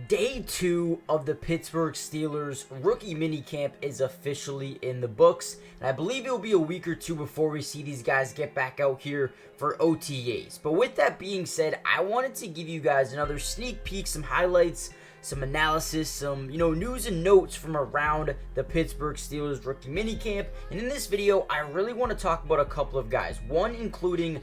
Day 2 of the Pittsburgh Steelers rookie minicamp is officially in the books, and I believe it will be a week or two before we see these guys get back out here for OTAs. But with that being said, I wanted to give you guys another sneak peek, some highlights, some analysis, some news and notes from around the Pittsburgh Steelers rookie minicamp. And in this video, I really want to talk about a couple of guys. One including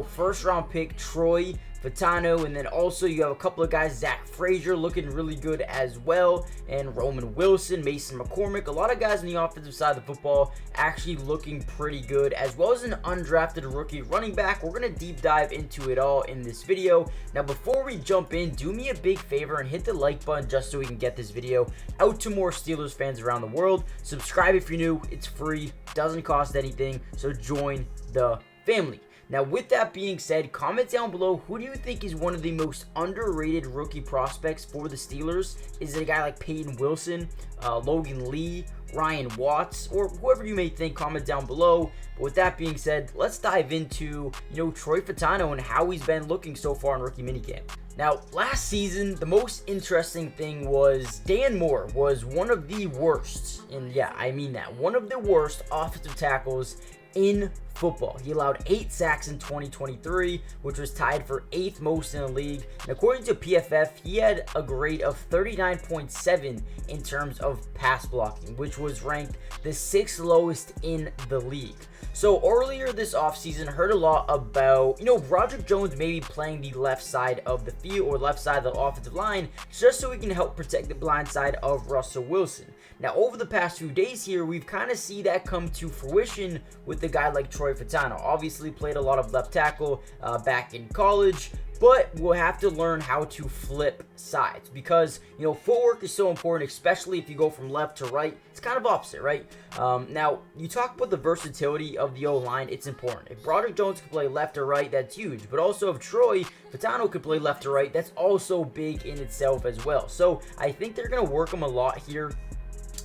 first round pick Troy Fautanu, and then also you have a couple of guys, Zack Frazier looking really good as well, and Roman Wilson, Mason McCormick, a lot of guys on the offensive side of the football actually looking pretty good, as well as an undrafted rookie running back. We're going to deep dive into it all in this video. Now before we jump in, do me a big favor and hit the like button just so we can get this video out to more Steelers fans around the world. Subscribe if you're new, it's free, doesn't cost anything, so join the family. Now, with that being said, comment down below, who do you think is one of the most underrated rookie prospects for the Steelers? Is it a guy like Peyton Wilson, Logan Lee, Ryan Watts, or whoever you may think? Comment down below. But with that being said, let's dive into, Troy Fautanu and how he's been looking so far in rookie minicamp. Now, last season, the most interesting thing was Dan Moore was one of the worst, and yeah, I mean that, one of the worst offensive tackles in football. He allowed 8 sacks in 2023, which was tied for 8th most in the league. And according to PFF, he had a grade of 39.7 in terms of pass blocking, which was ranked the 6th lowest in the league. So earlier this offseason, heard a lot about, Roderick Jones maybe playing the left side of the field or left side of the offensive line just so he can help protect the blind side of Russell Wilson. Now, over the past few days here, we've kind of seen that come to fruition with a guy like Troy Fautanu. Obviously played a lot of left tackle back in college, but we'll have to learn how to flip sides because, footwork is so important, especially if you go from left to right. It's kind of opposite, right? Now, you talk about the versatility of the O-line, it's important. If Broderick Jones can play left or right, that's huge. But also if Troy Fautanu could play left or right, that's also big in itself as well. So I think they're going to work him a lot here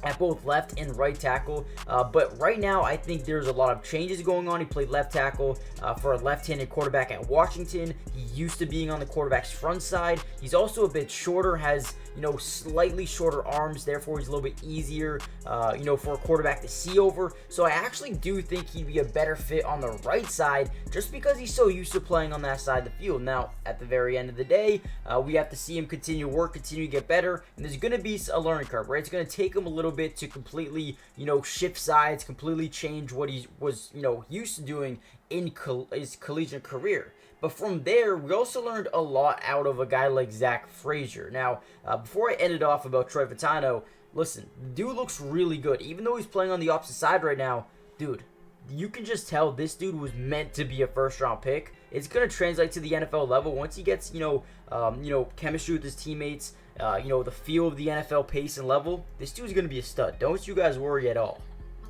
at both left and right tackle, but right now I think there's a lot of changes going on. He played left tackle for a left-handed quarterback at Washington. He used to being on the quarterback's front side. He's also a bit shorter, has slightly shorter arms, therefore he's a little bit easier for a quarterback to see over. So I actually do think he'd be a better fit on the right side just because he's so used to playing on that side of the field. Now at the very end of the day, we have to see him continue to work, continue to get better, and there's going to be a learning curve, right? It's going to take him a little bit to completely shift sides, completely change what he was used to doing in his collegiate career. But from there, we also learned a lot out of a guy like Zack Frazier. Now, before I end it off about Troy Fautanu, listen, the dude looks really good. Even though he's playing on the opposite side right now, dude, you can just tell this dude was meant to be a first-round pick. It's going to translate to the NFL level once he gets, chemistry with his teammates, the feel of the NFL pace and level. This dude's going to be a stud. Don't you guys worry at all.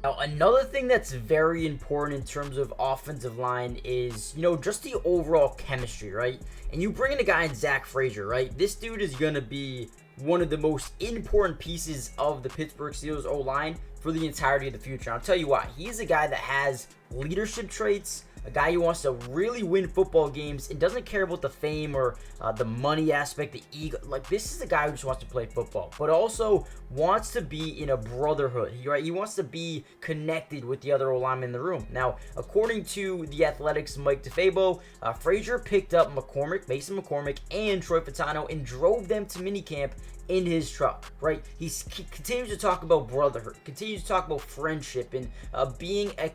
Now, another thing that's very important in terms of offensive line is, just the overall chemistry, right? And you bring in a guy in Zack Frazier, right? This dude is going to be one of the most important pieces of the Pittsburgh Steelers O-line for the entirety of the future. I'll tell you why. He's a guy that has leadership traits, a guy who wants to really win football games and doesn't care about the fame or the money aspect, the ego. Like, this is a guy who just wants to play football, but also wants to be in a brotherhood, right? He wants to be connected with the other O-linemen in the room. Now, according to The Athletic's Mike DeFabo, Frazier picked up Mason McCormick, and Troy Fautanu and drove them to minicamp in his truck, right? He continues to talk about brotherhood, continues to talk about friendship and being a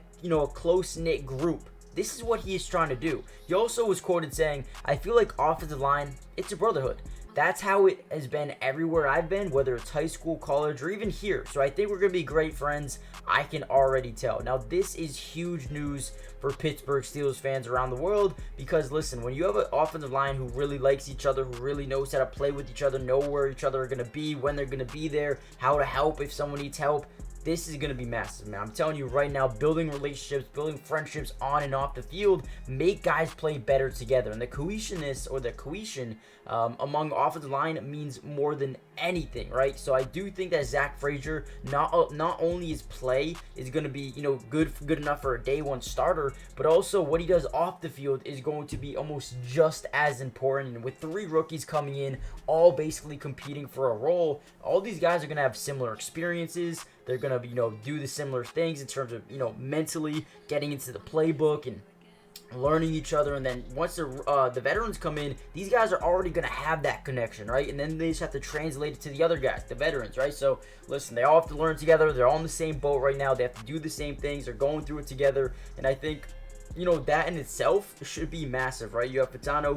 close-knit group. This is what he is trying to do. He also was quoted saying, "I feel like offensive line, it's a brotherhood." That's how it has been everywhere I've been, whether it's high school, college, or even here. So I think we're going to be great friends. I can already tell. Now, this is huge news for Pittsburgh Steelers fans around the world because, listen, when you have an offensive line who really likes each other, who really knows how to play with each other, know where each other are going to be, when they're going to be there, how to help if someone needs help, this is going to be massive, man. I'm telling you right now, building relationships, building friendships on and off the field, make guys play better together. And the cohesionness or the cohesion among offensive line means more than anything, right? So I do think that Zack Frazier, not only his play is going to be, good enough for a day one starter, but also what he does off the field is going to be almost just as important. And with 3 rookies coming in, all basically competing for a role, all these guys are going to have similar experiences. They're going to, do the similar things in terms of, mentally getting into the playbook and learning each other. And then once the veterans come in, these guys are already going to have that connection, right? And then they just have to translate it to the other guys, the veterans, right? So listen, they all have to learn together. They're all in the same boat right now. They have to do the same things. They're going through it together. And I think, that in itself should be massive, right? You have Fautanu,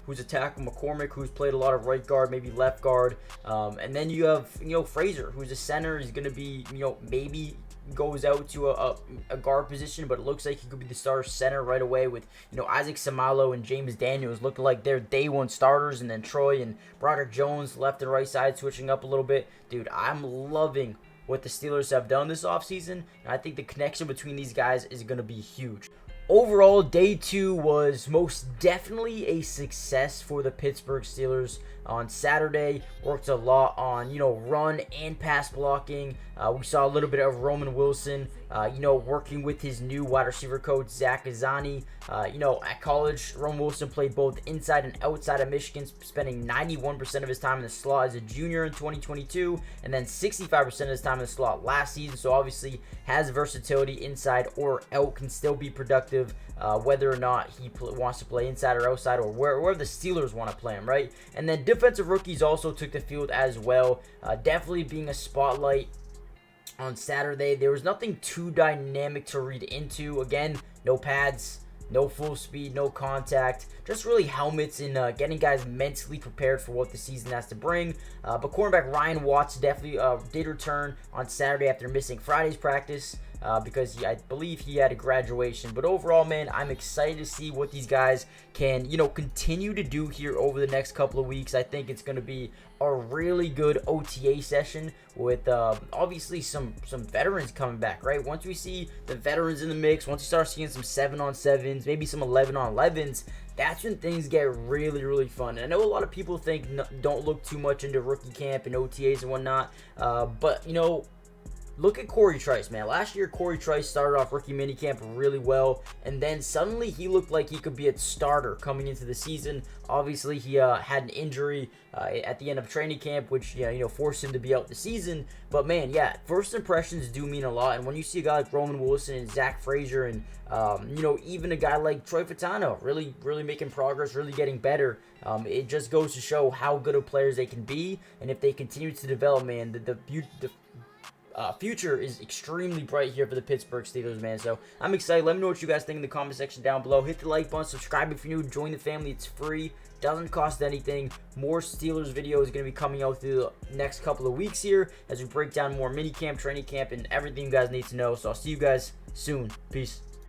who's a tackle, McCormick, who's played a lot of right guard, maybe left guard, and then you have Frazier, who's a center. He's going to be, maybe goes out to a guard position, but it looks like he could be the starter center right away with, Isaac Samalo and James Daniels looking like they're day one starters, and then Troy and Broderick Jones left and right side switching up a little bit. Dude, I'm loving what the Steelers have done this offseason, and I think the connection between these guys is going to be huge. Overall, day 2 was most definitely a success for the Pittsburgh Steelers. On Saturday, worked a lot on, run and pass blocking. We saw a little bit of Roman Wilson, working with his new wide receiver coach, Zach Frazier. At college, Roman Wilson played both inside and outside of Michigan, spending 91% of his time in the slot as a junior in 2022, and then 65% of his time in the slot last season. So obviously has versatility inside or out, can still be productive, whether or not he wants to play inside or outside, or where the Steelers want to play him, right? And then defensive rookies also took the field as well, definitely being a spotlight on Saturday. There was nothing too dynamic to read into. Again, no pads, no full speed, no contact, just really helmets and getting guys mentally prepared for what the season has to bring. But cornerback Ryan Watts definitely did return on Saturday after missing Friday's practice because I believe he had a graduation. But overall, man, I'm excited to see what these guys can, continue to do here over the next couple of weeks. I think it's going to be a really good OTA session with obviously some veterans coming back, right? Once we see the veterans in the mix, once we start seeing some 7-on-7s, maybe some 11-on-11s, that's when things get really, really fun. And I know a lot of people think don't look too much into rookie camp and OTAs and whatnot, but, look at Corey Trice, man. Last year, Corey Trice started off rookie minicamp really well, and then suddenly he looked like he could be a starter coming into the season. Obviously, he had an injury at the end of training camp, which forced him to be out the season. But man, yeah, first impressions do mean a lot. And when you see a guy like Roman Wilson and Zack Frazier, and even a guy like Troy Fautanu really making progress, really getting better, it just goes to show how good of players they can be, and if they continue to develop, man, the future is extremely bright here for the Pittsburgh Steelers, man. So I'm excited. Let me know what you guys think in the comment section down below. Hit the like button, subscribe if you're new, join the family. It's free, doesn't cost anything. More Steelers videos are going to be coming out through the next couple of weeks here as we break down more minicamp, training camp, and everything you guys need to know. So I'll see you guys soon. Peace.